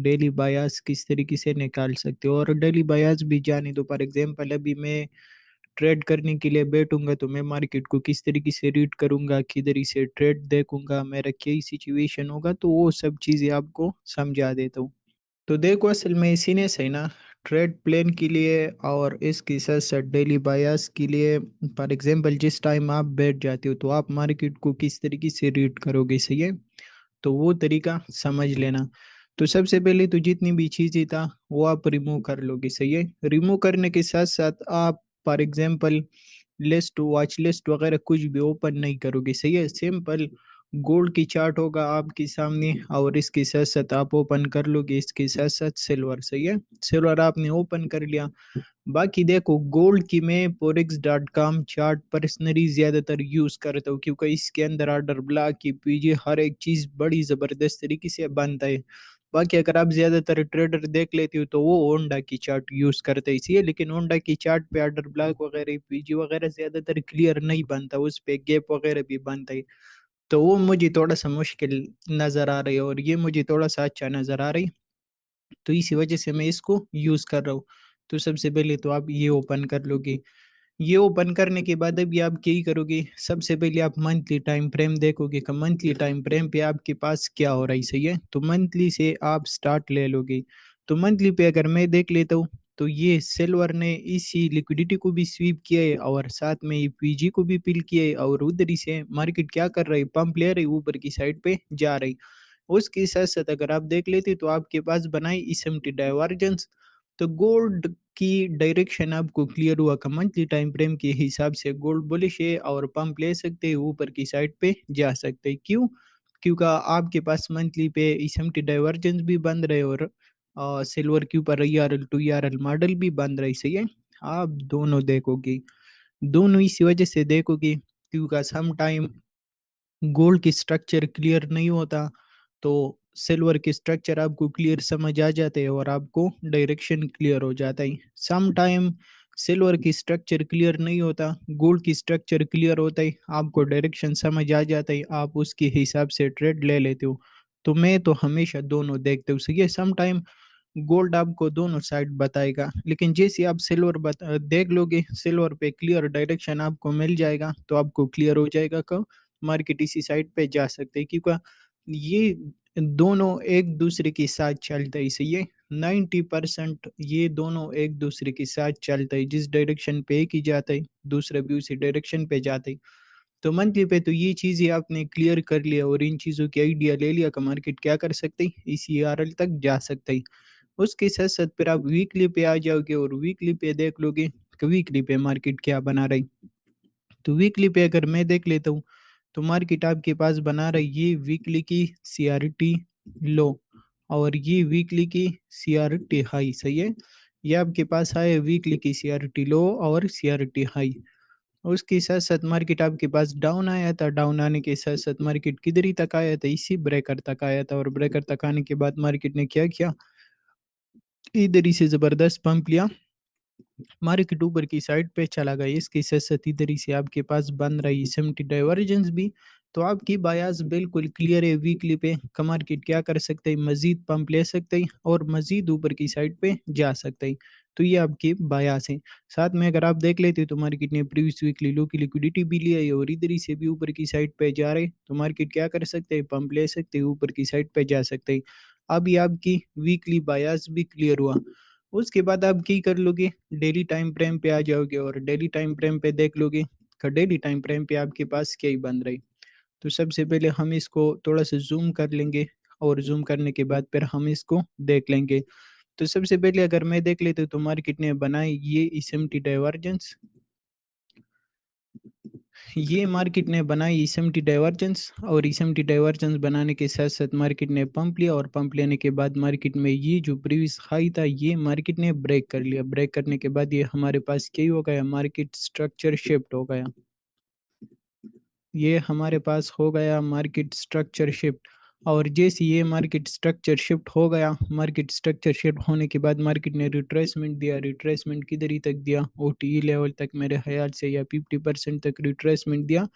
Daily bias किस तरीके से निकाल सकते हो। और डेली बायास भी जाने दो, फॉर एग्जांपल अभी मैं ट्रेड करने के लिए बैठूंगा तो मैं मार्केट को किस तरीके से रीड करूंगा, किधर से ट्रेड देखूंगा, मेरा क्या सिचुएशन होगा, तो वो सब चीज़ें आपको समझा देता हूँ। तो देखो असल में इसी ने सही ना, ट्रेड प्लान के लिए और इसके साथ साथ डेली बायास के लिए, फॉर एग्जांपल जिस टाइम आप बैठ जाते हो तो आप मार्केट को किस तरीके से रीड करोगे, सही है। तो वो तरीका समझ लेना। तो सबसे पहले तो जितनी भी चीज़ें था वो आप रिमूव कर लोगे, सही है। रिमूव करने के साथ साथ आप for example list, watch list वगैरह कुछ भी ओपन नहीं करोगे, सही है। सिंपल गोल्ड की चार्ट होगा आपके सामने और इसके साथ साथ आप ओपन कर लोगे इसके साथ साथ सिल्वर, सही है। सिल्वर आपने ओपन कर लिया। बाकी देखो गोल्ड की मैं forex.com चार्ट पर्सनली ज्यादातर यूज करता हूँ, क्योंकि इसके अंदर ऑर्डर ब्लॉक की पीछे हर एक चीज बड़ी जबरदस्त तरीके से बनता है। बाकी अगर आप ज्यादातर ट्रेडर देख लेते हो तो वो होंडा की चार्ट यूज करते हैं, इसलिए। लेकिन होंडा की चार्ट पे ऑर्डर ब्लॉक वगैरह पीजी वगैरह ज्यादातर क्लियर नहीं बनता, उस पे गैप वगैरह भी बनता है। तो वो मुझे थोड़ा सा मुश्किल नजर आ रही है और ये मुझे थोड़ा सा अच्छा नजर आ रही है, तो इसी वजह से मैं इसको यूज कर रहा हूँ। तो सबसे पहले तो आप ये ओपन कर लोगे। ये ओपन करने के बाद अभी आप क्या ही करोगे, सबसे पहले आप मंथली टाइम फ्रेम देखोगे कि मंथली टाइम फ्रेम पे आपके पास क्या हो रहा है, सही है। तो मंथली से आप स्टार्ट ले लोगे। तो मंथली पे अगर मैं देख लेता हूँ तो ये सिल्वर ने इसी लिक्विडिटी को भी स्वीप किया है और साथ में ये पीजी को भी पिल किया है, और उधर ही से मार्केट क्या कर रहा है, पंप ले रही है, ऊपर की साइड पे जा रही। उसके साथ साथ अगर आप देख लेते तो आपके पास बनाई इसएमटी डाइवर्जेंस। तो गोल्ड की डायरेक्शन आपको क्लियर हुआ कि मंथली टाइम फ्रेम के हिसाब से गोल्ड बुलिश है और पंप ले सकते हैं, ऊपर की साइड पे जा सकते हैं। क्यों? क्योंकि आपके पास मंथली पे इसएमटी डाइवर्जेंस भी बन रहे और सिल्वर के ऊपर ईआरएल टू ईआरएल मॉडल भी बन रही, सही है। आप दोनों देखोगे, दोनों इसी वजह से देखोगे क्योंकि सम टाइम गोल्ड की स्ट्रक्चर क्लियर नहीं होता, तो सिल्वर की स्ट्रक्चर आपको क्लियर समझ आ जाते हैं और आपको डायरेक्शन क्लियर हो जाता है। सम टाइम सिल्वर की स्ट्रक्चर क्लियर नहीं होता, गोल्ड की स्ट्रक्चर क्लियर होता है, आपको डायरेक्शन समझ आ जाता है, आप उसके हिसाब से ट्रेड ले लेते हो। तो मैं तो हमेशा दोनों देखते हूँ, सही है। सम टाइम गोल्ड आपको दोनों साइड बताएगा, लेकिन जैसे आप सिल्वर देख लोगे, सिल्वर पे क्लियर डायरेक्शन आपको मिल जाएगा, तो आपको क्लियर हो जाएगा कब मार्केट इसी साइड पे जा सकते हैं, क्योंकि ये दोनों एक दूसरे के साथ चलता है, सही है। 90% ये दोनों एक दूसरे के साथ चलता है, जिस डायरेक्शन पे एक ही जाता है दूसरा भी उसी डायरेक्शन पे जाता है। तो मंथली पे तो ये चीजें आपने क्लियर कर लिया और इन चीजों की आइडिया ले लिया कि मार्केट क्या कर सकते हैं, इसी आरएल तक जा सकते हैं। उसके साथ साथ फिर आप वीकली पे आ जाओगे और वीकली पे देख लोगे कि वीकली पे मार्केट क्या बना रही। तो वीकली पे अगर मैं देख लेता हूँ तो मार्केट आपके पास बना रही ये वीकली की सीआरटी लो और ये वीकली की सीआरटी हाई, सही है। ये आपके पास आए वीकली की सीआरटी लो और सीआरटी हाई। उसके साथ साथ मार्केट आपके पास डाउन आया था, डाउन आने के साथ साथ मार्केट किधर ही तक आया था, इसी ब्रेकर तक आया था, और ब्रेकर तक आने के बाद मार्केट ने क्या किया, इधर ही से जबरदस्त पंप लिया, मार्केट ऊपर की साइड पे चला गया। इसकी साथ इधर ही से आपके पास बन रही सिम्टी डाइवर्जेंस भी। तो आपकी बायास बिल्कुल क्लियर है, वीकली पे का मार्केट क्या कर सकते हैं, मजीद पंप ले सकते हैं और मजीद ऊपर की साइड पे जा सकते हैं। तो ये आपकी बायास है। साथ में अगर आप देख लेते हो तो मार्केट ने प्रीवियस वीकली लो की लिक्विडिटी भी लिया है और इधर ही से भी ऊपर की साइड पे जा रहे, तो मार्केट क्या कर सकते हैं, पंप ले सकते हैं, ऊपर की साइड पे जा सकते हैं। अब ये आपकी वीकली बायास भी क्लियर हुआ। उसके बाद आप की कर लोगे, डेली टाइम फ्रेम पे आ जाओगे और डेली टाइम फ्रेम पे देख लोगे कि डेली टाइम फ्रेम पे आपके पास क्या ही बन रही। तो सबसे पहले हम इसको थोड़ा सा जूम कर लेंगे और जूम करने के बाद फिर हम इसको देख लेंगे। तो सबसे पहले अगर मैं देख लेता हूँ तो मार्केट ने बनाई ये इसएमटी डाइवर्जेंस, ये मार्केट ने बनाई इसएमटी डाइवर्जेंस और इसएमटी डाइवर्जेंस बनाने के साथ साथ मार्केट ने पंप लिया और पंप लेने के बाद मार्केट में ये जो प्रीवियस हाई था ये मार्केट ने ब्रेक कर लिया। ब्रेक करने के बाद ये हमारे पास क्या हो गया, मार्केट स्ट्रक्चर शिफ्ट हो गया। ये हमारे पास हो गया मार्केट स्ट्रक्चर शिफ्ट। और जैसे ये मार्केट स्ट्रक्चर शिफ्ट हो गया, मार्केट स्ट्रक्चर शिफ्ट होने के बाद मार्केट ने रिट्रेसमेंट दिया। रिट्रेसमेंट किधर ही तक दिया, ओटीई लेवल तक मेरे ख्याल से, या 50% तक रिट्रेसमेंट दिया।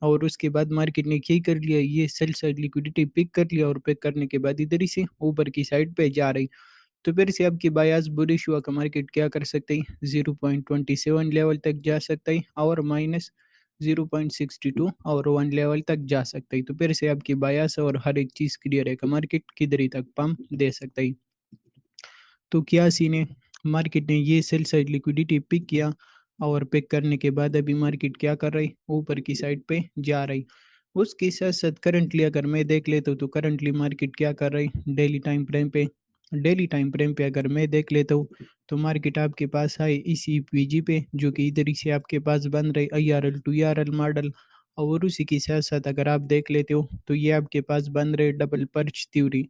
और उसके बाद मार्केट ने क्या कर लिया, ये सेल साइड लिक्विडिटी पिक कर लिया और पिक करने के बाद इधर ही से ऊपर की साइड पे जा रही। तो फिर से आपकी बायास बुलिश हुआ का मार्केट क्या कर सकते हैं, 0.27 लेवल तक जा सकता है और माइनस 0.62 और 1 लेवल तक जा सकता है। तो फिर से आपकी बायास और हर एक चीज़ क्लियर है कि मार्केट किधर ही तक पंप दे सकता है। तो क्या सीन है, मार्केट ने ये सेल साइड लिक्विडिटी पिक किया और पिक करने के बाद अभी मार्केट क्या कर रही, ऊपर की साइड पे जा रही। उसके साथ साथ करंटली अगर मैं देख लेता हूँ तो करंटली मार्केट क्या कर रही, डेली टाइम फ्रेम पे अगर मैं देख लेता हूँ तो मार्केट आपके पास है इसी पीजी पे, जो कि इधर ही से आपके पास बन रही IRL टू ERL मॉडल। और उसी के साथ साथ अगर आप देख लेते हो तो ये आपके पास बन रहे डबल पर्च थ्योरी,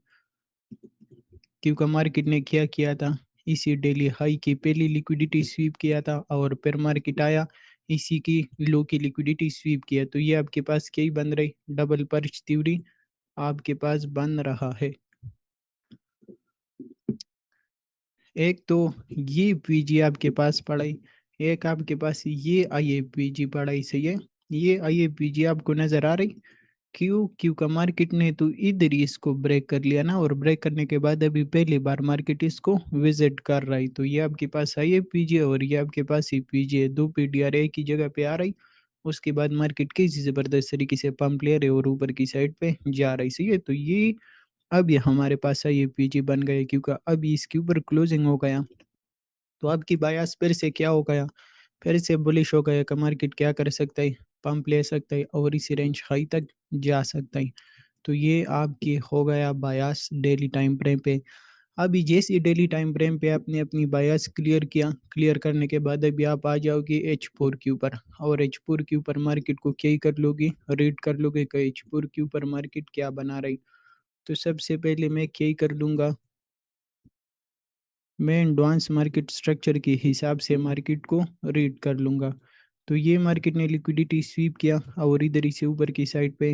क्योंकि मार्केट ने क्या किया था, इसी डेली हाई की पहली लिक्विडिटी स्वीप किया था और फिर मार्केट आया इसी की लो की लिक्विडिटी स्वीप किया। तो ये आपके पास क्या ही बन रही, डबल पर्च थ्योरी आपके पास बन रहा है। एक तो ये पीजी आपके पास पढ़ाई, एक आपके पास ये IAPG पढ़ाई, सही है। ये IAPG आपको नजर आ रही, क्यू क्यू का मार्केट ने तो इधर ही इसको ब्रेक कर लिया ना, और ब्रेक करने के बाद अभी पहली बार मार्केट इसको विजिट कर रहा है। तो ये आपके पास IAPG और ये आपके पास ही पीजी है, दो PDR एक ही जगह पे आ रही। उसके बाद मार्केट किसी जबरदस्त तरीके से पंप ले रहे और ऊपर की साइड पे जा रही, सही है। तो ये अब ये हमारे पास IAPG बन गए, क्योंकि अभी इसके ऊपर क्लोजिंग हो गया तो आपकी बायास फिर से क्या हो गया, फिर से बुलिश हो गया कि मार्केट क्या कर सकता है, पंप ले सकता है और इसी रेंज हाई तक जा सकता है। तो ये आपकी हो गया बायास डेली टाइम फ्रेम पे। अभी जैसे डेली टाइम फ्रेम पे आपने अपनी बायास क्लियर किया, क्लियर करने के बाद अभी आप आ जाओगे H4 के ऊपर, और H4 के ऊपर मार्केट को क्या ही कर लोगे, रीड कर लोगे कि H4 के ऊपर मार्केट क्या बना रही। तो सबसे पहले मैं क्या ही कर लूँगा, मैं एडवांस मार्केट स्ट्रक्चर के हिसाब से मार्केट को रीड कर लूँगा। तो ये मार्केट ने लिक्विडिटी स्वीप किया और इधर ही से ऊपर की साइड पे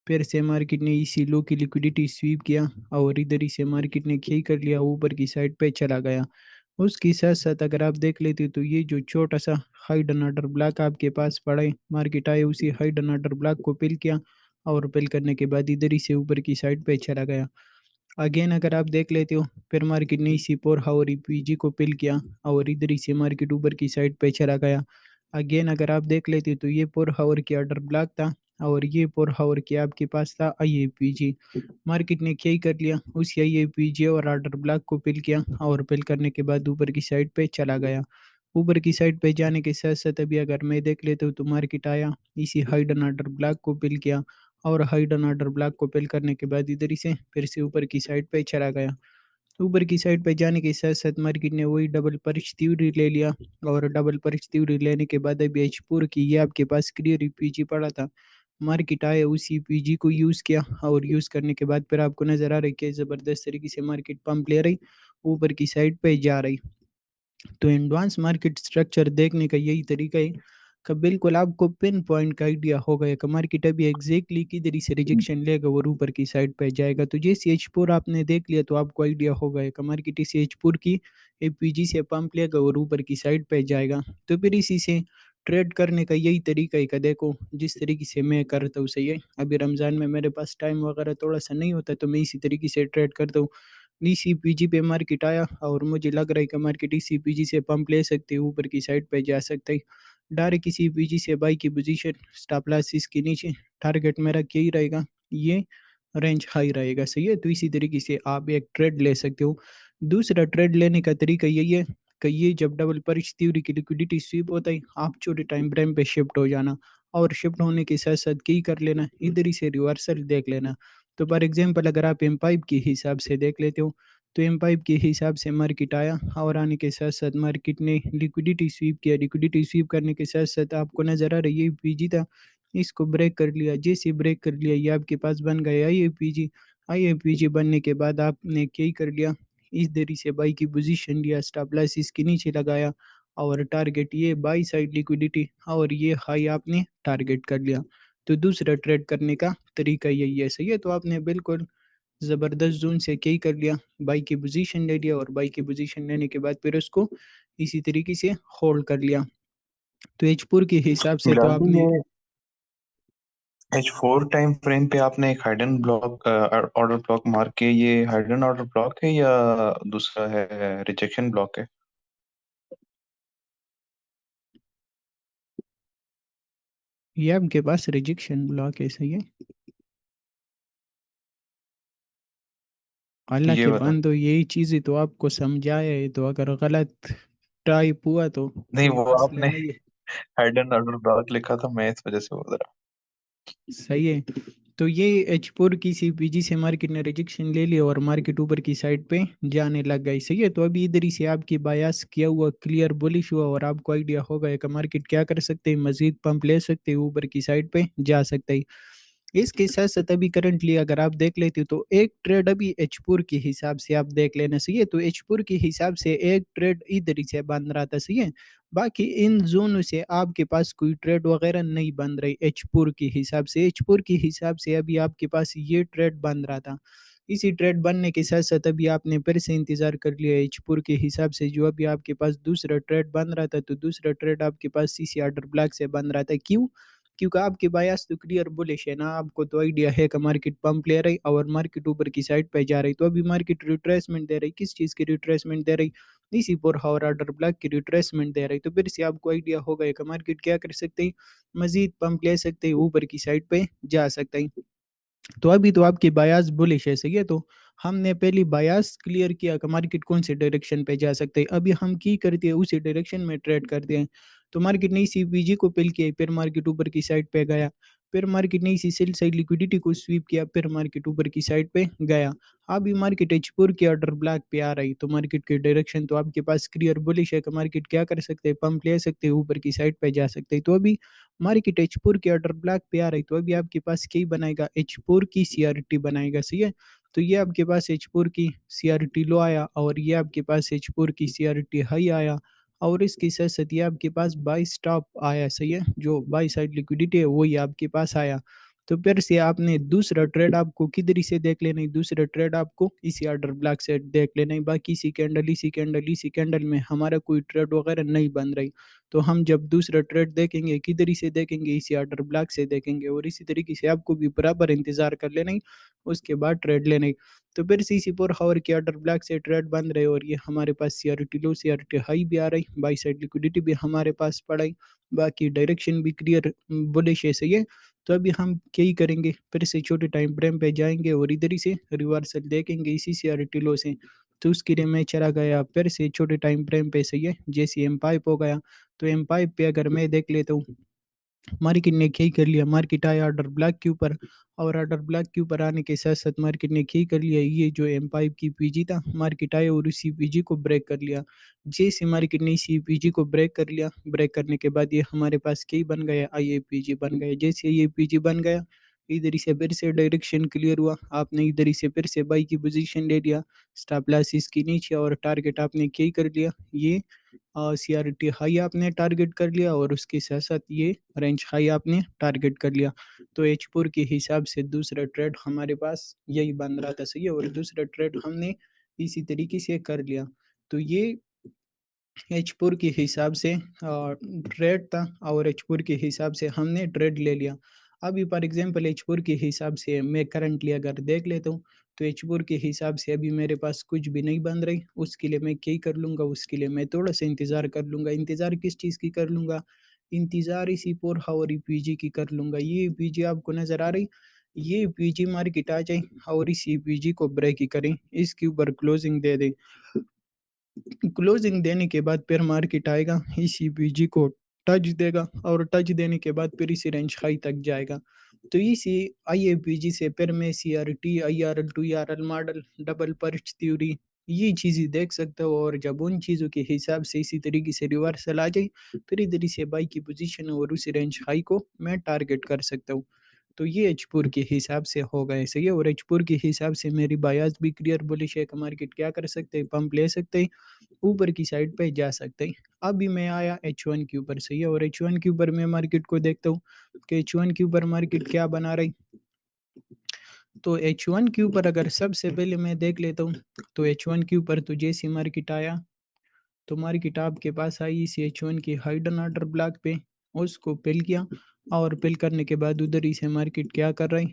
फिर से मार्केट ने इसी लो की लिक्विडिटी स्वीप किया और इधर ही से मार्केट ने क्या कर लिया, ऊपर की साइड पे चला गया। उसके साथ साथ अगर आप देख लेते तो ये जो छोटा सा हाइडन ऑर्डर ब्लॉक आपके पास पड़ा है, मार्केट आए उसी हाइडन ऑर्डर ब्लॉक को पिल किया और पिल करने के बाद इधर ही से ऊपर की साइड पे चला गया। अगेन अगर आप देख लेते हो फिर मार्केट ने इसी पोर हावर पीजी को पिल किया और इधर ही से मार्केट ऊपर की साइड पे चला गया। अगेन अगर आप देख लेते तो ये पोर हावर की ऑर्डर ब्लॉक था और ये पोर हावर की आपके पास था IAPG। मार्केट ने क्या ही कर लिया, उस IAPG और ऑर्डर ब्लॉक को पिल किया और पिल करने के बाद ऊपर की साइड पे चला गया। ऊपर की साइड पे जाने के साथ साथ अभी अगर मैं देख लेता हूँ तो मार्केट आया इसी हाइडन ऑर्डर ब्लॉक को पिल किया और हाइडन ऑर्डर ब्लॉक को पिल करने के बाद इधर ही से फिर से ऊपर की साइड पे चला गया। ऊपर की साइड पे जाने के साथ साथ मार्केट ने वही डबल परिच तीव्री ले लिया और डबल परिच तीव्री लेने के बाद अभी H4 की ये आपके पास क्लियर पीजी पड़ा था, मार्केट आया उसी पीजी को यूज़ किया और यूज़ करने के बाद फिर आपको नज़र आ रहा है कि ज़बरदस्त तरीके से मार्केट पंप ले रही, ऊपर की साइड पे जा रही। तो एडवांस मार्केट स्ट्रक्चर देखने का यही तरीका है कि बिल्कुल आपको पिन पॉइंट का आइडिया होगा कि मार्केट अभी एग्जैक्टली किधर से रिजेक्शन लेगा और ऊपर की साइड पे जाएगा। तो जैसे H4 आपने देख लिया तो आपको आइडिया होगा कि मार्केट इसे H4 की APG से पंप लेगा और ऊपर की साइड पे जाएगा। तो फिर इसी से ट्रेड करने का यही तरीका है कि देखो जिस तरीके से मैं करता हूँ, सही है। अभी रमज़ान में मेरे पास टाइम वगैरह थोड़ा सा नहीं होता तो मैं इसी तरीके से ट्रेड करता हूँ। इसी पीजी पे मार्केट आया और मुझे लग रहा है कि मार्केट इसी पीजी से पंप ले सकते हैं, ऊपर की साइड पे जा सकते हैं। डायरेक्ट इसी पीजी से बाई की पोजीशन स्टॉप लॉस इसके नीचे, टारगेट मेरा क्या ही रहेगा, ये रेंज हाई रहेगा, सही है। तो इसी तरीके से आप एक ट्रेड ले सकते हो। दूसरा ट्रेड लेने का तरीका यही है कि ये जब डबल परिच तीव्री की लिक्विडिटी स्वीप होता है आप छोटे टाइम फ्रेम पे शिफ्ट हो जाना और शिफ्ट होने के साथ साथ की कर लेना, इधर ही से रिवर्सल देख लेना। तो फॉर एग्जांपल अगर आप एम पाइप के हिसाब से देख लेते हो तो एम पाइप के हिसाब से मार्केट आया और आने के साथ साथ मार्केट ने लिक्विडिटी स्वीप किया, लिक्विडिटी स्वीप करने के साथ साथ आपको नजर आ रहा है ये पीजी था, इसको ब्रेक कर लिया। जैसे ब्रेक कर लिया ये आपके पास बन गया IAPG। IAPG बनने के बाद आपने क्या ही कर लिया, इस देरी से बाई की पोजीशन लिया, स्टॉप लॉस इसके नीचे लगाया और टारगेट ये बाई साइड लिक्विडिटी और ये हाई आपने टारगेट कर लिया। तो दूसरा ट्रेड करने का तरीका यही है, सही है। तो आपने बिल्कुल ज़बरदस्त जोन से क्या ही कर लिया, बाई की पोजीशन ले लिया और बाई की पोजीशन लेने के बाद फिर उसको इसी तरीके से होल्ड कर लिया। तो H4 के हिसाब से फिर तो अभी आपने ये H4 टाइम फ्रेम पे आपने एक hidden block order block mark के, ये हाइडन ऑर्डर ब्लॉक है या दूसरा है, रिजेक्शन ब्लॉक है? ये आपके पास रिजेक्शन ब्लॉक है, सही है। अल्लाह ये के वाला? बंदो, यही चीज़ें तो आपको समझाया है, तो अगर गलत टाइप हुआ तो नहीं, कोई वो मसला आपने नहीं है। हाइडन ऑर्डर ब्लॉक लिखा था, मैं इस वजह से बोल रहा सही है। तो ये एच4 की सीपीजी से मार्केट ने रिजेक्शन ले लिया और मार्केट ऊपर की साइड पे जाने लग गई, सही है। तो अभी इधर ही से आपकी बायास किया हुआ क्लियर बुलिश हुआ और आपको आइडिया होगा कि मार्केट क्या कर सकते हैं, मजीद पंप ले सकते हैं, ऊपर की साइड पे जा सकते हैं। इसके साथ साथ अभी करंटली अगर आप देख लेते हो तो एक ट्रेड अभी एचपुर के हिसाब से आप देख लेना, सही है। तो एचपुर के हिसाब से एक ट्रेड इधर ही से बन रहा था, सही है। बाकी इन जोनों से आपके पास कोई ट्रेड वगैरह नहीं बन रही एचपुर के हिसाब से। एचपुर के हिसाब से अभी आपके पास ये ट्रेड बन रहा था। इसी ट्रेड बनने के साथ साथ अभी आपने फिर से इंतजार कर लिया एचपुर के हिसाब से, जो अभी आपके पास दूसरा ट्रेड बन रहा था। तो दूसरा ट्रेड आपके पास सीसी ऑर्डर ब्लॉक से बन रहा था, क्यों? क्योंकि आपके बायस तो क्लियर बुलिश है ना, आपको तो आइडिया है कि मार्केट पंप ले रही और मार्केट ऊपर की साइड पे जा रही। तो अभी मार्केट रिट्रेसमेंट दे रही, किस चीज़ की रिट्रेसमेंट दे रही? इसी पर हावर ऑर्डर ब्लॉक की रिट्रेसमेंट दे रही। तो फिर से आपको आइडिया होगा कि मार्केट क्या कर सकते हैं, मजीद पंप ले सकते हैं, ऊपर की साइड पे जा सकते हैं। तो अभी तो आपकी बायास बुलिश है, सही है। तो हमने पहली बायास क्लियर किया कि मार्केट कौन से डायरेक्शन पे जा सकते हैं, अभी हम की करते हैं उसी डायरेक्शन में ट्रेड करते हैं। तो मार्केट ने इसी पीजी को पिल किया, फिर मार्केट ऊपर की साइड पे गया, फिर मार्केट ने इसी सेल साइड लिक्विडिटी को स्वीप किया, फिर मार्केट ऊपर की साइड पे गया। अभी मार्केट एचपुर की ऑर्डर ब्लॉक पे आ रही, तो मार्केट की डायरेक्शन तो आपके पास क्लियर बुलिश है कि मार्केट क्या कर सकते हैं, पंप ले सकते हैं, ऊपर की साइड पे जा सकते हैं। तो अभी मार्केट एच4 के ऑर्डर ब्लॉक पे आ रही, तो अभी आपके पास क्या बनाएगा, एच4 की सीआरटी बनाएगा, सही है। तो ये आपके पास एच4 की सीआरटी लो आया और ये आपके पास एच4 की सीआरटी हाई आया। और इसके साथ साथ ये आपके पास बाई स्टॉप आया, सही है, जो बाई साइड लिक्विडिटी है वही आपके पास आया। तो फिर से आपने दूसरा ट्रेड आपको किधर से देख लेना है, दूसरा ट्रेड आपको इसी ऑर्डर ब्लॉक से देख लेना है। बाकी इसी कैंडल में हमारा कोई ट्रेड वगैरह नहीं बन रही। तो हम जब दूसरा ट्रेड देखेंगे किधर से देखेंगे, इसी ऑर्डर ब्लॉक से देखेंगे। और इसी तरीके से आपको भी बराबर इंतजार कर लेना ही, उसके बाद ट्रेड लेना ही। तो फिर सीसी फोर हावर के ऑर्डर ब्लॉक से ट्रेड बन रहे और ये हमारे पास सीआरटी लो सीआरटी हाई भी आ रही, बाई साइड लिक्विडिटी भी हमारे पास पड़ा। बाकी डायरेक्शन भी क्लियर बुलिश है, सही है। तो अभी हम क्या ही करेंगे, फिर से छोटे टाइम फ्रेम पे जाएंगे और इधर ही से रिवर्सल देखेंगे इसी सीआरटी लो से। तो उसके लिए मैं चला गया फिर से छोटे टाइम फ्रेम पे, सही है, जैसे एम पाइप हो गया। तो एम पाइप पे अगर मैं देख लेता हूँ, मार्केट ने क्या कर लिया, मार्केट आया ऑर्डर ब्लॉक के ऊपर और ऑर्डर ब्लॉक के ऊपर आने के साथ साथ मार्केट ने क्या कर लिया, ये जो एम पाइप की पीजी था, मार्केट आया और इसी पीजी को ब्रेक कर लिया। जैसे मार्केट ने इसी पीजी को ब्रेक कर लिया, ब्रेक करने के बाद ये हमारे पास क्या बन गया, आई ए पीजी बन गया। जैसे ये पीजी बन गया, इधर से फिर से डायरेक्शन क्लियर हुआ, आपने इधर से फिर से बाई की पोजीशन ले लिया, स्टॉप लॉस इसकी नीचे और टारगेट आपने क्या कर लिया, ये सीआरटी हाई आपने टारगेट कर लिया और उसके साथ साथ ये रेंज हाई आपने टारगेट कर लिया। तो एच4 के हिसाब से दूसरा ट्रेड हमारे पास यही बन रहा था, सही है। और दूसरा ट्रेड हमने इसी तरीके से कर लिया। तो ये एच4 के हिसाब से ट्रेड था और एच4 के हिसाब से हमने ट्रेड ले लिया। अभी फॉर एग्जांपल एच4 के हिसाब से मैं करंटली अगर देख लेता हूँ, तो एच4 के हिसाब से अभी मेरे पास कुछ भी नहीं बन रही। उसके लिए मैं क्या कर लूँगा, उसके लिए मैं थोड़ा सा इंतज़ार कर लूँगा। इंतज़ार किस चीज़ की कर लूँगा, इंतज़ार इसी 4 आवर पीजी की कर लूँगा। ये पीजी आपको नज़र आ रही, ये पीजी मार्केट आ जाए और इसी पीजी को ब्रेक ही करें, इसके ऊपर क्लोजिंग दे दें। क्लोजिंग देने के बाद फिर मार्केट आएगा, इसी बीजी को टच देगा और टच देने के बाद फिर इसी रेंज हाई तक जाएगा। तो इसी आईएपीजी से फिर मैं CRT IRL to RL model double perch theory ये चीज़ें देख सकते हो। और जब उन चीज़ों के हिसाब से इसी तरीके से रिवर्सल आ जाए, फिर इधर से बाई की पोजीशन और उसी रेंज हाई को मैं टारगेट कर सकता हूँ। तो ये एचपुर के हिसाब से हो गए, सही है। और एचपुर के हिसाब से मेरी बायास भी क्लियर बुलिश है कि मार्केट क्या कर सकते हैं, पंप ले सकते हैं, ऊपर की साइड पे जा सकते हैं। अभी मैं आया H1 के ऊपर, सही है। और H1 के ऊपर मैं मार्केट को देखता हूँ कि H1 के ऊपर मार्केट क्या बना रही। तो H1 के ऊपर अगर सबसे पहले मैं देख लेता हूँ, तो H1 के ऊपर तो जैसे मार्केट आया, तो मार्केट आपके पास आई इस H1 की हाइडन ऑर्डर ब्लॉक पे, उसको फिल किया और फिल करने के बाद उधर ही से मार्केट क्या कर रही,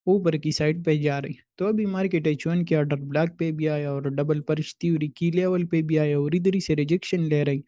ऊपर की साइड पे जा रही। तो अभी मार्केट H1 के ऑर्डर ब्लैक पे भी आया और डबल परिश थ्योरी की लेवल पे भी आया और इधर ही से रिजेक्शन ले रही।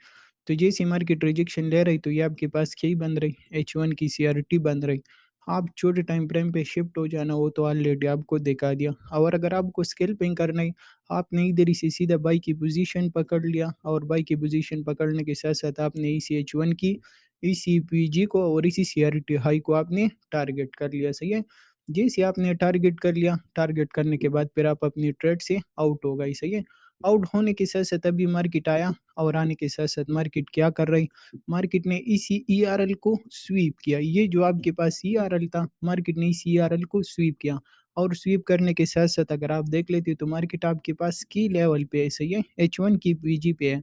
तो जैसे मार्केट रिजेक्शन ले रही तो ये आपके पास क्या ही बन रही, H1 की CRT बन रही। आप छोटे टाइम फ्रेम पे शिफ्ट हो जाना, वो तो ऑलरेडी आपको दिखा दिया। और अगर आपको स्कैल्पिंग करना है, आपने इधर ही से सीधा बाई की पोजीशन पकड़ लिया और बाई की पोजीशन पकड़ने के साथ साथ आपने इसी H1 की, इसी PG को और इसी CRT हाई को आपने टारगेट कर लिया। सही है। जैसे आपने टारगेट कर लिया, टारगेट करने के बाद फिर आप अपनी ट्रेड से आउट हो गई। सही है। आउट होने के साथ साथ अभी मार्केट आया और आने के साथ साथ मार्केट क्या कर रही, मार्केट ने इसी ERL को स्वीप किया। ये जो आपके पास ERL था, मार्केट ने इस ERL को स्वीप किया और स्वीप करने के साथ साथ अगर आप देख लेते हो तो मार्केट आपके पास की लेवल पे है। सही है। H1 की PG पे है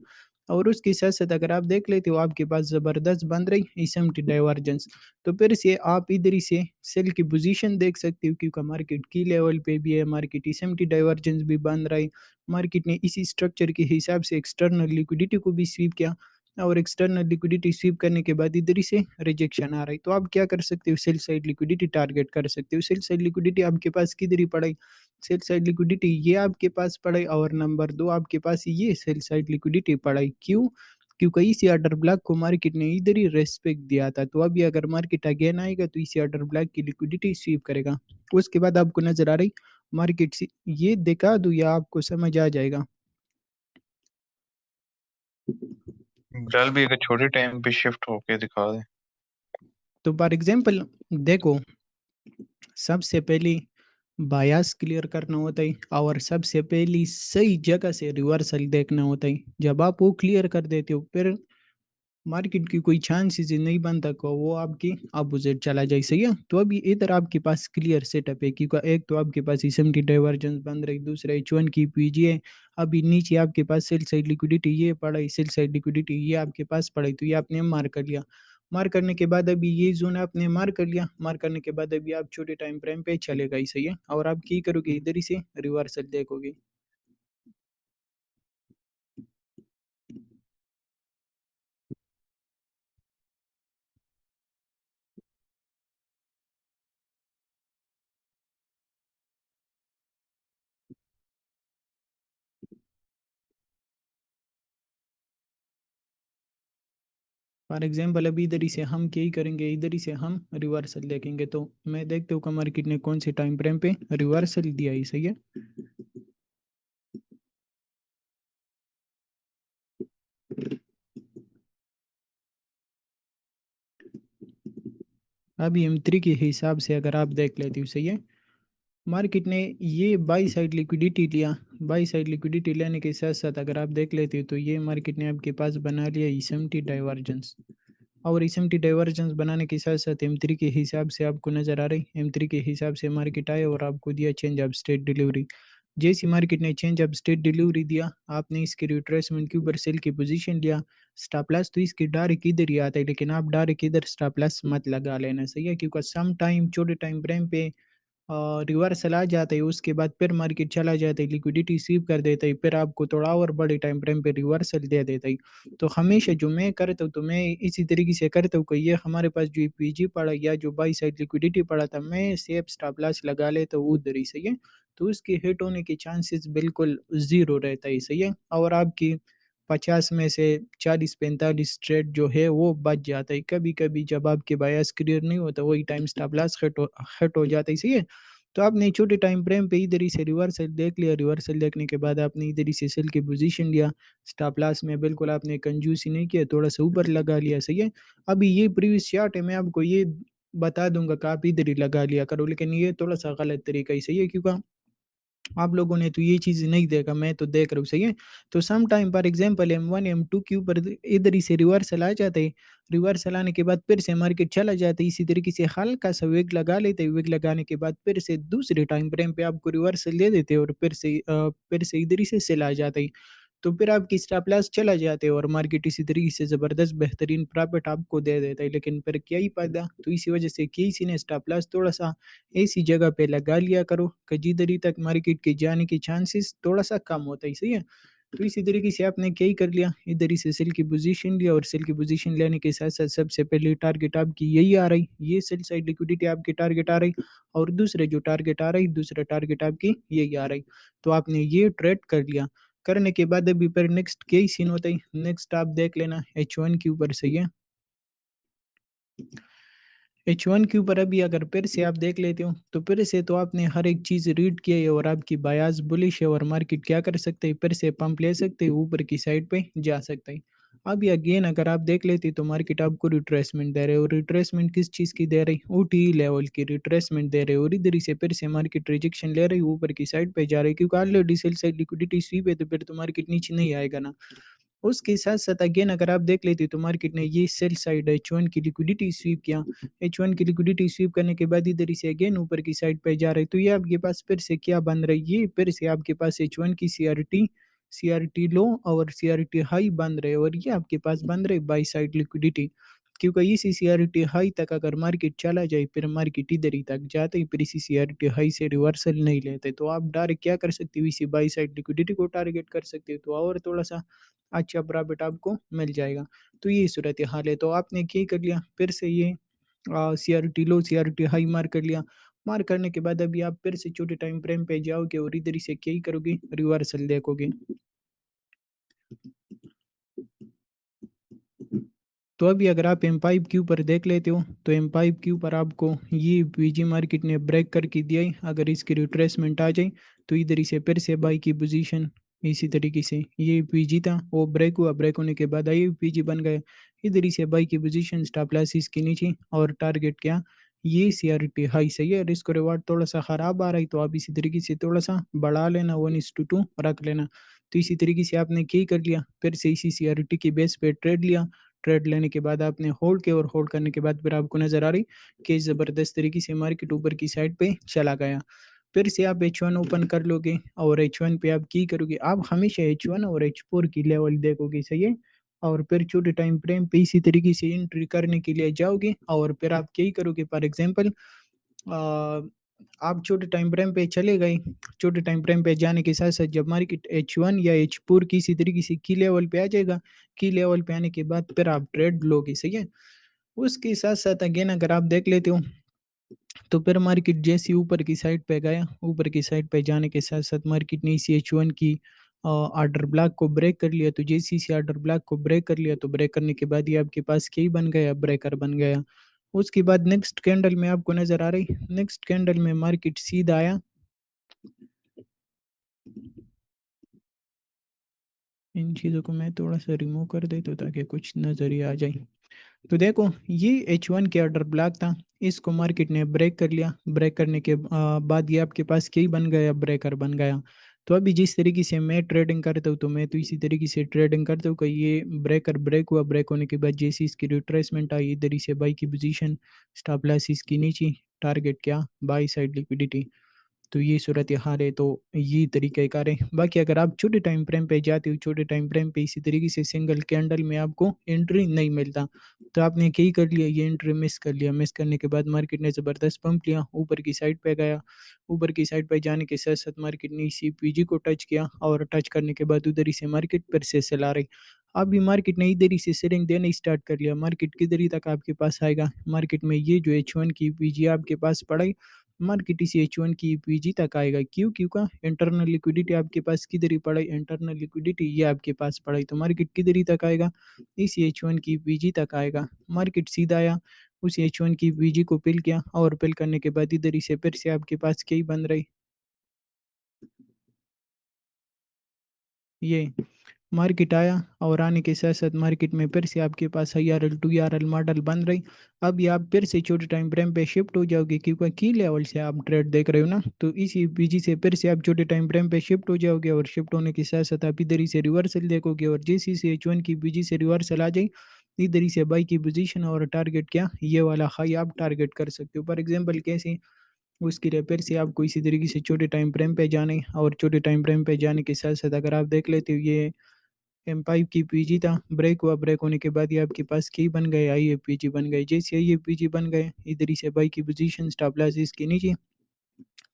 और उसके साथ साथ अगर आप देख लेते हो आपके पास जबरदस्त बन रही SMT डाइवर्जेंस। तो फिर से आप इधर ही से सेल की पोजीशन देख सकते हो क्योंकि मार्केट की लेवल पे भी है, मार्केट SMT डाइवर्जेंस भी बन रहा है। मार्केट ने इसी स्ट्रक्चर के हिसाब से एक्सटर्नल लिक्विडिटी को भी स्वीप किया और एक्सटर्नल लिक्विडिटी स्वीप करने के बाद इधर ही से रिजेक्शन आ रहा है। तो आप क्या कर सकते हो, सेल साइड लिक्विडिटी टारगेट कर सकते हो। सेल साइड लिक्विडिटी आपके पास किधर ही पड़ा है, सेल साइड लिक्विडिटी ये आपके पास पड़ा है और नंबर 2 आपके पास ये सेल साइड लिक्विडिटी पड़ा है। क्यों? क्योंकि इसी ऑर्डर ब्लॉक को मार्केट ने इधर ही रेस्पेक्ट दिया था। तो अभी अगर मार्केट अगेन आएगा तो इसी ऑर्डर ब्लॉक की लिक्विडिटी स्वीप करेगा। उसके बाद आपको नजर आ रही मार्केट से, ये दिखा दूं या आपको समझ आ जाएगा? फिलहाल भी अगर छोटे टाइम पे शिफ्ट होके दिखा दे। तो फॉर एग्जांपल देखो, सबसे पहले बायास क्लियर करना होता है और सबसे पहली सही जगह से रिवर्सल देखना होता है। जब आप वो क्लियर कर देते हो फिर मार्केट की कोई चांसेस ही नहीं बनता को वो आपकी अपोजिट चला जाए। सही है। तो अभी इधर आपके पास क्लियर सेटअप है क्योंकि एक तो आपके पास SMT डाइवर्जेंस बन रही, दूसरा H1 की PG है। अभी नीचे आपके पास सेल साइड लिक्विडिटी ये पड़ा है, सेल साइड लिक्विडिटी ये आपके पास पड़ा है। तो ये आपने मार्क कर लिया। मार्क करने के बाद अभी ये जोन आपने मार्क कर लिया। मार्क करने के बाद अभी आप छोटे टाइम फ्रेम पे चलेगा ही। सही है। और आप की करोगे, इधर ही से रिवर्सल देखोगे। फॉर एग्जाम्पल अभी इधर ही से हम क्या ही करेंगे, इधर ही से हम रिवर्सल देखेंगे। तो मैं देखते हूँ कि मार्केट ने कौन से टाइम फ्रेम पे रिवर्सल दिया है। सही है। अभी M3 के हिसाब से अगर आप देख लेते हो, सही है, मार्केट ने ये बाई साइड लिक्विडिटी लिया। बाई साइड लिक्विडिटी लेने के साथ साथ अगर आप देख लेते हो तो ये मार्केट ने आपके पास बना लिया SMT डाइवर्जेंस और SMT डाइवर्जेंस बनाने के साथ साथ M3 के हिसाब से आपको नजर आ रही, M3 के हिसाब से मार्केट आए और आपको दिया चेंज ऑफ स्टेट डिलीवरी। जैसी मार्केट ने चेंज ऑफ स्टेट डिलीवरी दिया, आपने इसके रिट्रेसमेंट के ऊपर सेल की पोजीशन लिया। स्टॉप लॉस तो इसकी डायरेक्ट इधर ही आता है, लेकिन आप डायरेक्ट इधर स्टॉप लॉस मत लगा लेना। सही है। क्योंकि सम टाइम छोटे टाइम फ्रेम पे रिवर्सल आ जाता है, उसके बाद फिर मार्केट चला जाता है, लिक्विडिटी स्वीप कर देता है, फिर आपको थोड़ा और बड़े टाइम फ्रेम पे रिवर्सल दे देता है। तो हमेशा जो मैं करता हूँ तो मैं इसी तरीके से करता हूँ कि ये हमारे पास जो PG पड़ा या जो बाई साइड लिक्विडिटी पड़ा था, मैं सेफ स्टॉप लॉस लगा लेता हूँ उधर ही। सही है। तो उसके हिट होने के चांसेस बिल्कुल जीरो रहता है। सही है। और आपकी 50 में से 40-45 ट्रेड जो है वो बच जाता है। कभी कभी जब आपके बायस क्लियर नहीं होता वही टाइम स्टॉप लॉस हिट हो जाता है। सही है। तो आपने छोटे टाइम फ्रेम पे इधर ही से रिवर्सल देख लिया, रिवर्सल देखने के बाद आपने इधर ही से सेल की पोजीशन लिया। स्टॉप लॉस में बिल्कुल आपने कंजूसी नहीं किया, थोड़ा सा ऊपर लगा लिया। सही है। अभी ये प्रीवियस चार्ट है, मैं आपको ये बता दूंगा कि आप इधर ही लगा लिया करो, लेकिन ये थोड़ा सा गलत तरीका ही। सही है। क्योंकि आप लोगों ने तो ये चीज नहीं देखा, मैं तो देख रहा हूँ। सही है। तो some time for example M1 M2 के ऊपर इधर ही से रिवर्सल आ जाते हैं। रिवर्सल आने के बाद फिर से मार्केट चला जाता है, इसी तरीके से हल्का सा वेग लगा लेते हैं। वेग लगाने के बाद फिर से दूसरे टाइम फ्रेम पे आपको रिवर्सल दे देते हैं और फिर से इधर ही से सेल आ जाता है। तो फिर आपकी स्टॉप लॉस चला जाते हैं और मार्केट इसी तरीके से जबरदस्त बेहतरीन प्रॉफिट आपको दे देता है। लेकिन फिर क्या ही फायदा, तो इसी वजह से किसी ने स्टॉप लॉस थोड़ा सा ऐसी जगह पे लगा लिया करो कि जिधर ही तक मार्केट के जाने के चांसेस थोड़ा सा कम होता है। सही है। तो इसी तरीके से आपने क्या ही कर लिया, इधर ही से सेल की पोजीशन लिया और सेल की पोजीशन लेने के साथ साथ सबसे पहले टारगेट आपकी यही आ रही, ये सेल साइड लिक्विडिटी आपकी टारगेट आ रही, और दूसरे जो टारगेट आ रही, दूसरा टारगेट आपकी यही आ रही। तो आपने ये ट्रेड कर लिया। करने के बाद अभी पर नेक्स्ट क्या ही सीन होता है, नेक्स्ट आप देख लेना H1 के ऊपर, सही है। H1 के ऊपर अभी अगर फिर से आप देख लेते हो तो फिर से तो आपने हर एक चीज़ रीड किया है और आपकी बायास बुलिश है और मार्केट क्या कर सकते हैं, फिर से पंप ले सकते हैं, ऊपर की साइड पे जा सकता है। अभी अगेन अगर आप देख लेते तो मार्केट आपको रिट्रेसमेंट दे रहे हो, रिट्रेसमेंट किस चीज़ की दे रही, OTE लेवल की रिट्रेसमेंट दे रहे हो, और इधर ही से फिर से मार्केट रिजेक्शन ले रही, ऊपर की साइड पे जा रही, क्योंकि already sell side liquidity SVEEP है, तो फिर तो मार्केट नीचे नहीं आएगा ना। उसके साथ-साथ अगेन अगर आप देख लेते तो मार्केट ने ये सेल साइड H1 की लिक्विडिटी स्वीप किया। H1 की लिक्विडिटी स्वीप करने के बाद इधर से अगेन ऊपर की साइड पे जा रहा है। तो ये आपके पास फिर से क्या बन रही है? ये फिर से आपके पास H1 की सीआरटी लो और सीआरटी हाई बन रहे हैं, और ये आपके पास बन रहे बाई साइड लिक्विडिटी। क्योंकि इसी सीआरटी हाई तक अगर मार्केट चला जाए, फिर मार्केट इधर ही तक जाते ही फिर इसी सीआरटी हाई से रिवर्सल नहीं लेते, तो आप डायरेक्ट क्या कर सकते हो, इसी बाई साइड लिक्विडिटी को टारगेट कर सकते हो, तो और थोड़ा सा अच्छा प्रॉफिट आपको मिल जाएगा। तो ये सूरत हाल है। तो आपने क्या कर लिया, फिर से ये सीआरटी लो सीआरटी हाई मार्क कर लिया। मार्क करने के बाद अभी आप फिर से छोटे टाइम फ्रेम पे जाओगे और इधर से क्या ही करोगे, रिवर्सल देखोगे। तो अभी अगर आप M5 के ऊपर देख लेते हो तो M5 के ऊपर आपको ये पीजी मार्केट ने ब्रेक करके दिया है। अगर इसकी रिट्रेसमेंट आ जाए तो इधर से फिर से बाई की पोजीशन, इसी तरीके से ये पीजी था वो ब्रेक हुआ, ब्रेक होने के बाद आई पीजी बन गया, इधर से बाई की पोजीशन स्टॉप लॉस इसके नीचे, और टारगेट क्या, ये सीआरटी हाई सही है। और इसको रिवार्ड थोड़ा सा खराब आ रहा है, तो आप इसी तरीके से थोड़ा सा बढ़ा लेना, 1:2 रख लेना। तो इसी तरीके से आपने क्या कर लिया, फिर से इसी सीआरटी की बेस पे ट्रेड लिया। ट्रेड लेने के बाद आपने होल्ड किया, और होल्ड करने के बाद फिर आपको नजर आ रही कि जबरदस्त तरीके से मार्केट ऊपर की साइड पे चला गया। फिर से आप H1 ओपन कर लोगे और H1 पे आप की करोगे, आप हमेशा H1 और H4 की लेवल देखोगे, सही है। और फिर छोटे टाइम फ्रेम पे इसी तरीके से एंट्री करने के लिए जाओगे, और फिर आप क्या ही करोगे, फॉर एग्जांपल आप छोटे टाइम फ्रेम पे चले गए। छोटे टाइम फ्रेम पे जाने के साथ साथ जब मार्केट H1 या H4 किसी तरीके से की लेवल पे आ जाएगा, की लेवल पे आने के बाद फिर आप ट्रेड लोगे, सही है। उसके साथ साथ अगेन अगर आप देख लेते हो तो फिर मार्केट जैसे ऊपर की साइड पे गया, ऊपर की साइड पे जाने के साथ साथ मार्केट ने इसी H1 की ऑर्डर ब्लॉक को ब्रेक कर लिया। तो जैसे इसी ऑर्डर ब्लॉक को ब्रेक कर लिया, तो ब्रेक करने के बाद ये आपके पास क्या ही बन गया, ब्रेकर बन गया। उसके बाद नेक्स्ट कैंडल में आपको नजर आ रही, नेक्स्ट कैंडल में मार्केट सीधा आया। इन चीज़ों को मैं थोड़ा सा रिमूव कर देता हूँ ताकि कुछ नजर ही आ जाए। तो देखो ये H1 के ऑर्डर ब्लॉक था, इसको मार्केट ने ब्रेक कर लिया। ब्रेक करने के बाद ये आपके पास क्या ही बन गया, ब्रेकर बन गया। तो अभी जिस तरीके से मैं ट्रेडिंग करता हूँ, तो मैं तो इसी तरीके से ट्रेडिंग करता हूँ कि ये ब्रेकर ब्रेक हुआ, ब्रेक होने के बाद जैसे इसकी रिट्रेसमेंट आई, इधर ही से बाई की पोजीशन, स्टॉप लॉस इसकी नीचे, टारगेट क्या, बाई साइड लिक्विडिटी। तो ये सूरत हाल है। तो ये तरीका कार है। बाकी अगर आप छोटे टाइम फ्रेम पे जाते हो, छोटे टाइम फ्रेम पे इसी तरीके से सिंगल कैंडल में आपको एंट्री नहीं मिलता, तो आपने क्या ही कर लिया, ये एंट्री मिस कर लिया। मिस करने के बाद मार्केट ने ज़बरदस्त पंप लिया, ऊपर की साइड पे गया। ऊपर की साइड पे जाने के साथ साथ मार्केट ने इसी पीजी को टच किया, और टच करने के बाद उधर ही से मार्केट फिर से चला रही। अभी मार्केट ने इधर ही से सेलिंग देना स्टार्ट कर लिया। मार्केट किधर ही तक आपके पास आएगा, मार्केट में ये जो H1 की पीजी आपके पास पड़ा है, मार्केट इसी H1 की पीजी तक आएगा। क्यों, क्यों का इंटरनल लिक्विडिटी आपके पास किधर ही पड़ा है, इंटरनल लिक्विडिटी ये आपके पास पड़ा है, तो मार्केट किधर ही तक आएगा, इसी H1 की पीजी तक आएगा। मार्केट सीधा आया, उस H1 की पीजी को पिल किया, और पिल करने के बाद इधर ही से फिर से आपके पास क्या ही बन रही, ये मार्केट आया, और आने के साथ साथ मार्केट में फिर से आपके पास IRL 2RL मॉडल बन रही। अब ये आप फिर से छोटे टाइम फ्रेम पे शिफ्ट हो जाओगे, क्योंकि की लेवल से आप ट्रेड देख रहे हो ना, तो इसी पीजी से फिर से आप छोटे टाइम फ्रेम पे शिफ्ट हो जाओगे, और शिफ्ट होने के साथ साथ आप इधर ही से रिवर्सल देखोगे, और जैसे से H1 की पीजी से रिवर्सल आ जाए, इधर ही से बाई की पोजीशन और टारगेट क्या, ये वाला हाई आप टारगेट कर सकते हो। फॉर एग्जाम्पल कैसे, उसकी रिपेयर से आपको इसी तरीके से छोटे टाइम फ्रेम पे जाने, और छोटे टाइम फ्रेम पे जाने के साथ साथ अगर आप देख लेते हो, ये M5 की पीजी था, ब्रेक हुआ, ब्रेक होने के बाद ये आपके पास की बन गए, आई पीजी बन गए। जैसे आई पीजी बन गए, इधर ही से बाई की पोजीशन, स्टॉप लॉस इसके नीचे,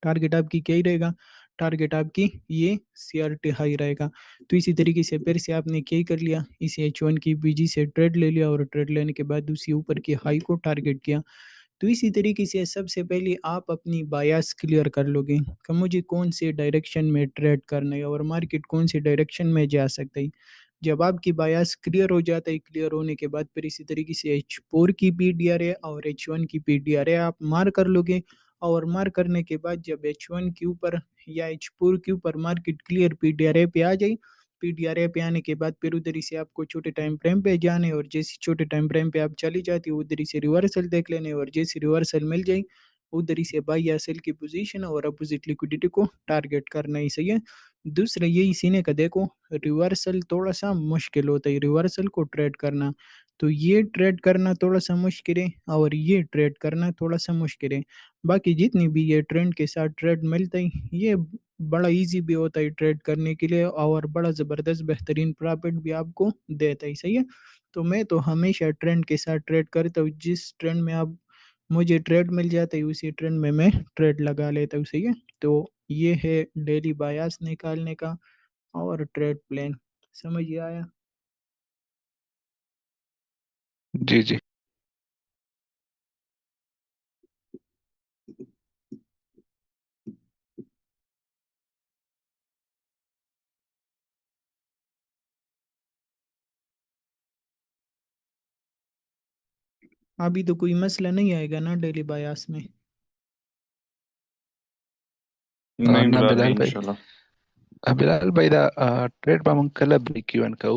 टारगेट आपकी क्या ही रहेगा, टारगेट आपकी ये CRT हाई रहेगा। तो इसी तरीके से फिर से आपने क्या ही कर लिया, इस H1 की BG से ट्रेड ले लिया और ट्रेड लेने के बाद उसी ऊपर की हाई को टारगेट किया। तो इसी तरीके से सबसे पहले आप अपनी बायस क्लियर कर लोगे कि मुझे कौन से डायरेक्शन में ट्रेड करना है और मार्केट कौन से डायरेक्शन में जा सकता है। जब आपकी बायस क्लियर हो जाता है, क्लियर होने के बाद फिर इसी तरीके से H4 की PDRA और H1 की PDRA आप मार कर लोगे। और मार करने के बाद जब H1 के ऊपर या H4 के ऊपर मार्केट क्लियर PDRA पे आ जाए, PDRA पे आने के बाद फिर उधर ही से आपको छोटे टाइम फ्रेम पे जाने और जैसे छोटे टाइम फ्रेम पे आप चली जाती हो उधर ही से रिवर्सल देख लेने और जैसे रिवर्सल मिल जाए उधर ही से बाई या सेल की पोजीशन और अपोजिट लिक्विडिटी को टारगेट करना ही सही है। दूसरा यही सीने का देखो, रिवर्सल थोड़ा सा मुश्किल होता है रिवर्सल को ट्रेड करना। तो ये ट्रेड करना थोड़ा सा मुश्किल है और ये ट्रेड करना थोड़ा सा मुश्किल है। बाकी जितनी भी ये ट्रेंड के साथ ट्रेड मिलता है ये बड़ा इजी भी होता है ट्रेड करने के लिए और बड़ा ज़बरदस्त बेहतरीन प्रॉफिट भी आपको देता है, सही है। तो मैं तो हमेशा ट्रेंड के साथ ट्रेड करता हूँ, जिस ट्रेंड में आप मुझे ट्रेड मिल जाता है उसी ट्रेंड में मैं ट्रेड लगा लेता हूँ, सही है। तो ये है डेली बायस निकालने का और ट्रेड प्लान, समझ ये आया। जी जी। अभी तो कोई मसला नहीं आएगा ना डेली बायस में। नहीं ना बिलाल भाई, बिलाल भाई, इंशाल्लाह। बिलाल भाई दा ट्रेड बा mun kala break even kow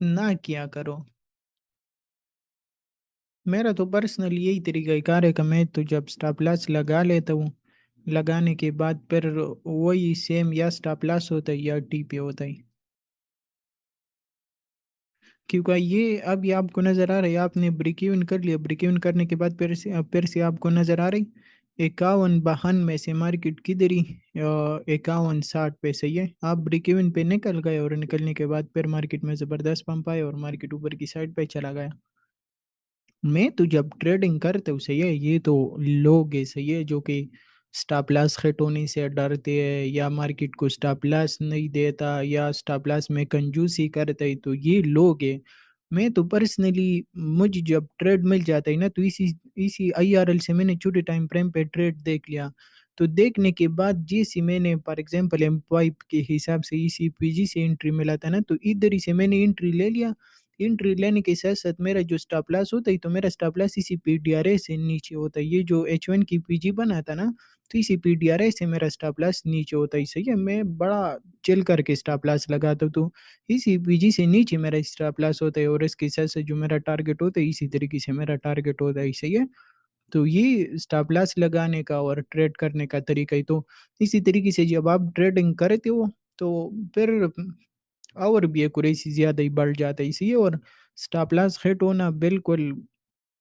ना किया करो, मेरा तो पर्सनल यही तरीका कार है कि मैं तो जब स्टॉप लॉस लगा लेता हूँ, लगाने के बाद फिर वही सेम या स्टॉप लॉस होता है या TP होता है। क्योंकि ये अब ये आपको नज़र आ रहा है आपने ब्रेक इवन कर लिया, ब्रेक इवन करने के बाद फिर से आपको नज़र आ रही 51-52 में से मार्केट किधर ही 51-60 पे, सही है। आप ब्रेक इवन पे निकल गए और निकलने के बाद फिर मार्केट में ज़बरदस्त पंप आए और मार्केट ऊपर की साइड पे चला गया। मैं तो जब ट्रेडिंग करता हूँ, सही है, ये तो लोग है, सही है, जो कि स्टॉप लॉस हिट होने से डरते हैं या मार्केट को स्टॉप लॉस नहीं देता या स्टॉप लॉस में कंजूसी करता है, तो ये लोग है। मैं तो पर्सनली मुझे जब ट्रेड मिल जाता है ना तो इसी इसी IRL से मैंने छोटे टाइम फ्रेम पे ट्रेड देख लिया। तो देखने के बाद जैसे मैंने फॉर एग्जांपल M5 के हिसाब से इसी PG से एंट्री मिला था ना तो इधर ही से मैंने एंट्री ले लिया। एंट्री लेने के साथ साथ मेरा जो स्टॉप लॉस होता है तो मेरा स्टॉप लॉस इसी PDRA से नीचे होता है। ये जो H1 की PG बना था ना तो इसी PDRA से मेरा स्टॉप लॉस नीचे होता है, सही है। मैं बड़ा चिल करके स्टॉप लॉस लगाता हूँ तो इसी PG से नीचे मेरा स्टॉप लॉस होता है और इसके साथ साथ जो मेरा टारगेट होता है इसी तरीके से मेरा टारगेट होता है, सही है। तो ये स्टॉप लॉस लगाने का और ट्रेड करने का तरीका ही तो इसी तरीके से जब आप ट्रेडिंग करते हो तो फिर और भी एक्यूरेसी ज़्यादा ही बढ़ जाता है इसी, और स्टॉप लॉस हिट होना बिल्कुल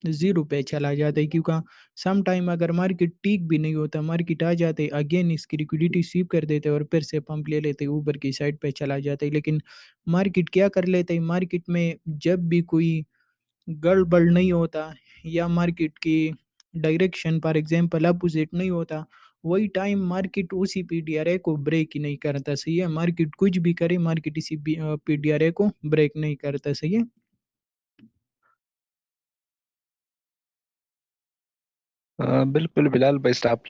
ज़ीरो पे चला जाता है क्योंकि सम टाइम अगर मार्केट ठीक भी नहीं होता, मार्केट आ जाते अगेन इसकी लिक्विडिटी स्वीप कर देते और फिर से पंप ले लेते ऊपर की साइड पे चला जाता है। लेकिन मार्केट क्या कर लेता है, मार्केट में जब भी कोई गड़बड़ नहीं होता या मार्केट की डायरेक्शन फॉर एग्जांपल अपोजिट नहीं होता, वही टाइम मार्केट उसी PDRA को ब्रेक ही नहीं करता, सही है। मार्केट कुछ भी करे मार्केट इसी PDRA को ब्रेक नहीं करता, सही है। बिल्कुल बिलाल भाई, स्टॉप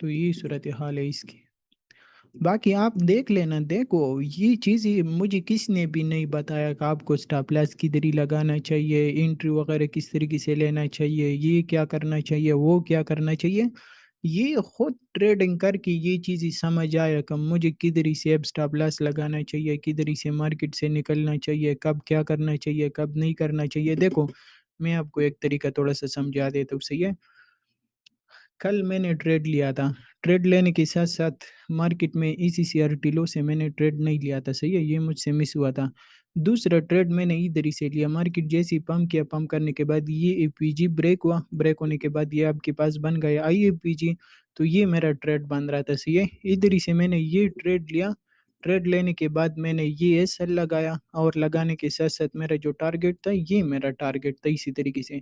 तो ये सूरत हाल है इसकी। बाकी आप देख लेना, देखो ये चीज़ ही मुझे किसने भी नहीं बताया कि आपको स्टॉप लॉस किधर ही लगाना चाहिए, एंट्री वगैरह किस तरीके से लेना चाहिए, ये क्या करना चाहिए वो क्या करना चाहिए। ये खुद ट्रेडिंग करके ये चीज़ ही समझ आया कि मुझे किधर ही से अब स्टॉप लॉस लगाना चाहिए, किधर ही से मार्केट से निकलना चाहिए, कब क्या करना चाहिए कब नहीं करना चाहिए। देखो मैं आपको एक तरीका थोड़ा सा समझा देता हूँ, सही है। कल मैंने ट्रेड लिया था, ट्रेड लेने के साथ साथ मार्केट में इसी CRT लो से मैंने ट्रेड नहीं लिया था, सही है, ये मुझसे मिस हुआ था। दूसरा ट्रेड मैंने इधर ही से लिया, मार्केट जैसे ही पंप किया, पंप करने के बाद ये PG ब्रेक हुआ, ब्रेक होने के बाद ये आपके पास बन गया IAPG। तो ये मेरा ट्रेड बन रहा था, सही है, इधर ही से मैंने ये ट्रेड लिया। ट्रेड लेने के बाद मैंने ये एसएल लगाया और लगाने के साथ साथ मेरा जो टारगेट था ये मेरा टारगेट था इसी तरीके से।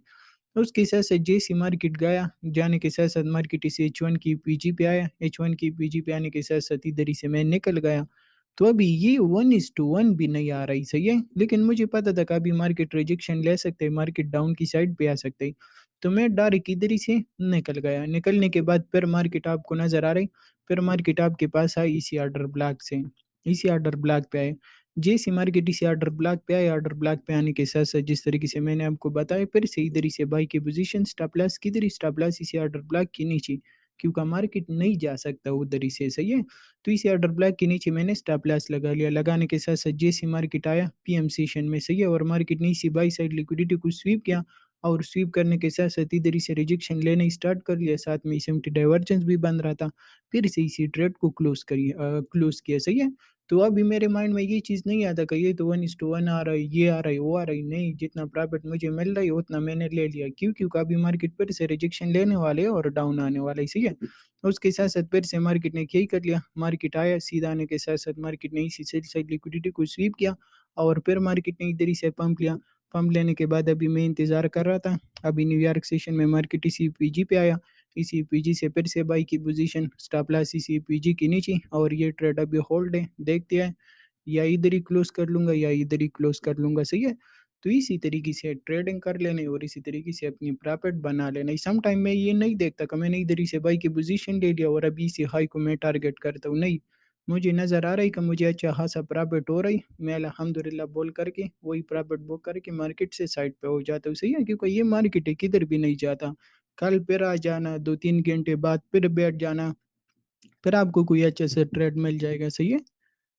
उसके साथ साथ जैसे मार्केट गया जाने के साथ साथ मार्केट इसे H1 की पीजी पे आया, H1 की पीजी पे आने के साथ साथ इधर ही से मैं निकल गया। तो अभी ये 1:1 भी नहीं आ रही, सही है, लेकिन मुझे पता था कि अभी मार्केट रिजेक्शन ले सकते हैं, मार्केट डाउन की साइड पे आ सकते हैं। तो मैं डायरेक्ट इधर ही से निकल गया। निकलने के बाद फिर मार्केट आपको नजर आ रही, फिर मार्केट आपके पास आई इसी ऑर्डर ब्लॉक से, इसी ऑर्डर ब्लॉक पे आए। जैसे मार्केट इसी ऑर्डर ब्लॉक पे आए, ऑर्डर ब्लॉक पे आने के साथ साथ जिस तरीके से मैंने आपको बताया, फिर से इधर ही से बाई की पोजीशन, स्टॉप लॉस किधर, स्टॉप लॉस इसी ऑर्डर ब्लॉक के नीचे, क्योंकि मार्केट नहीं जा सकता उधर ही से, सही है। तो इसी ऑर्डर ब्लॉक के नीचे मैंने स्टॉप लॉस लगा लिया। लगाने के साथ साथ जैसे मार्केट आया पीएम सेशन में, सही है, और मार्केट ने इसी बाई साइड लिक्विडिटी को स्वीप किया और स्वीप करने के साथ साथ इधर ही से रिजेक्शन लेने स्टार्ट कर लिया, साथ में एसएमटी डाइवर्जेंस भी बन रहा था। फिर से इसी ट्रेड को क्लोज किया, सही है। तो अभी मेरे माइंड में ये चीज़ नहीं आता कि ये तो 1:1 आ रहा है, ये आ रहा है, वो आ रहा है, नहीं, जितना प्रॉफिट मुझे मिल रहा है उतना मैंने ले लिया। क्यों? क्योंकि अभी मार्केट फिर से रिजेक्शन लेने वाले है और डाउन आने वाला है, सही है। उसके साथ साथ फिर से मार्केट ने यही कर लिया, मार्केट आया सीधा आने के साथ साथ मार्केट ने इसी सेल साइड लिक्विडिटी को स्वीप किया और फिर मार्केट ने इधर ही से पंप लिया। पंप लेने के बाद अभी मैं इंतजार कर रहा था, अभी न्यूयॉर्क सेशन में मार्केट इसी पीजी पे आया, इसी पीजी से फिर से बाई की पोजीशन, स्टॉप लॉस इसी पीजी के नीचे, और ये ट्रेड अभी होल्ड है, देखते हैं या इधर ही क्लोज कर लूंगा या इधर ही क्लोज कर लूंगा, सही है। तो इसी तरीके से ट्रेडिंग कर लेने और इसी तरीके से अपनी प्रॉफिट बना लेना। सम टाइम मैं ये नहीं देखता कि मैंने इधर ही से बाई की पोजीशन ले लिया और अभी इसी हाई को मैं टारगेट करता हूँ, नहीं, मुझे नज़र आ रहा है कि मुझे अच्छा खासा प्रॉफिट हो रही, मैं अल्हम्दुलिल्लाह बोल करके वही प्रॉफिट बुक करके मार्केट से साइड पे हो जाता हूँ, सही है। क्योंकि ये मार्केट है, किधर भी नहीं जाता, कल फिर आ जाना, 2-3 घंटे बाद फिर बैठ जाना, फिर आपको कोई अच्छे से ट्रेड मिल जाएगा, सही है।